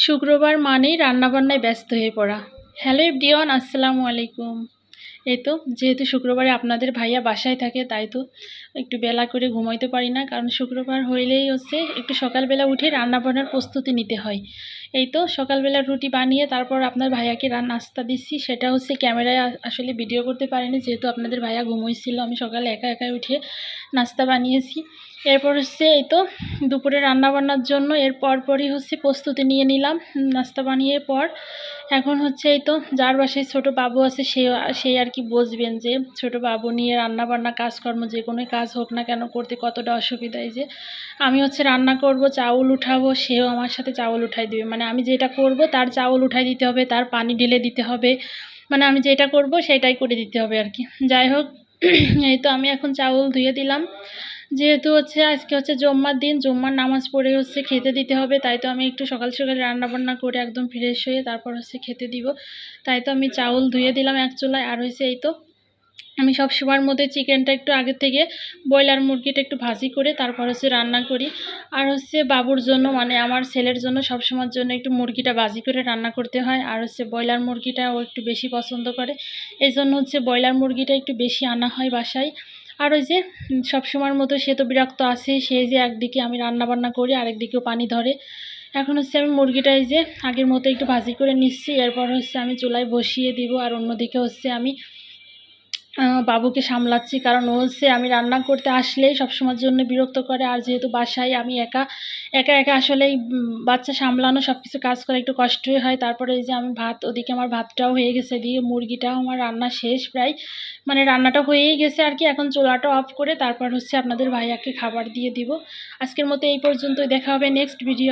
শুক্রবার মানেই রান্নাবান্নায় ব্যস্ত হয়ে পড়া। হ্যালো এভরিওয়ান, আসসালামু আলাইকুম। এই তো যেহেতু শুক্রবারে আপনাদের ভাইয়া বাসায় থাকে, তাই তো একটু বেলা করে ঘুমাইতে পারি না, কারণ শুক্রবার হইলেই হচ্ছে একটু সকালবেলা উঠে রান্নাবান্নার প্রস্তুতি নিতে হয়। এই তো সকালবেলা রুটি বানিয়ে তারপর আপনার ভাইয়াকে নাস্তা দিচ্ছি। সেটা হচ্ছে ক্যামেরায় আসলে ভিডিও করতে পারিনি, যেহেতু আপনাদের ভাইয়া ঘুমোইছিল। আমি সকালে একা একাই উঠে নাস্তা বানিয়েছি। এরপর হচ্ছে এই তো দুপুরে রান্নাবান্নার জন্য এর পরপরই হচ্ছে প্রস্তুতি নিয়ে নিলাম নাস্তা বানিয়ে পর। এখন হচ্ছে এই তো যার বাসায় ছোটো বাবু আছে সে আর কি বুঝবেন যে ছোটো বাবু নিয়ে রান্নাবান্না কাজকর্ম যে কোনো কাজ হোক না কেন করতে কতটা অসুবিধা। এই যে আমি হচ্ছে রান্না করব, চাউল উঠাবো, সেও আমার সাথে চাউল উঠাই দিবে। মানে আমি যেটা করব তার চাউল উঠাই দিতে হবে, তার পানি ঢেলে দিতে হবে, মানে আমি যেটা করব সেটাই করে দিতে হবে আর কি। যাই হোক, এই তো আমি এখন চাউল ধুয়ে দিলাম, যেহেতু হচ্ছে আজকে হচ্ছে জুম্মার দিন, জুম্মার নামাজ পড়ে হচ্ছে খেতে দিতে হবে। তাই তো আমি একটু সকাল সকাল রান্নাবান্না করে একদম ফ্রেশ হয়ে তারপর হচ্ছে খেতে দিব। তাই তো আমি চাউল ধুয়ে দিলাম এক চুলায়। আর হচ্ছে এই তো আমি সব সময়ের মধ্যে চিকেনটা একটু আগে থেকে ব্রয়লার মুরগিটা একটু ভাজি করে তারপর হচ্ছে রান্না করি। আর হচ্ছে বাবুর জন্য, মানে আমার ছেলের জন্য সবসময়ের জন্য একটু মুরগিটা ভাজি করে রান্না করতে হয়। আর হচ্ছে ব্রয়লার মুরগিটা ও একটু বেশি পছন্দ করে, এই জন্য হচ্ছে ব্রয়লার মুরগিটা একটু বেশি আনা হয় বাসায়। আর ওই যে সবসময়ের মতো সে তো বিরক্ত আছে, সে যে একদিকে আমি রান্নাবান্না করি আরেকদিকেও পানি ধরে। এখন হচ্ছে আমি মুরগিটা এই যে আগের মতো একটু ভাজি করে নিচ্ছি, এরপর হচ্ছে আমি চুলায় বসিয়ে দিব। আর অন্যদিকে হচ্ছে আমি বাবুকে সামলাচ্ছি, কারণ ও হচ্ছে আমি রান্না করতে আসলেই সবসময়ের জন্য বিরক্ত করে। আর যেহেতু বাসায় আমি একা একা একা আসলেই বাচ্চা সামলানো সব কিছু কাজ করা একটু কষ্টই হয়। তারপরে এই যে আমি ওদিকে আমার ভাতটাও হয়ে গেছে, দিয়ে মুরগিটাও আমার রান্না শেষ প্রায়, মানে রান্নাটা হয়েই গেছে আর কি। এখন চুলাটা অফ করে তারপর হচ্ছে আপনাদের ভাইয়াকে খাবার দিয়ে দিব। আজকের মতো এই পর্যন্তই, দেখা হবে নেক্সট ভিডিও।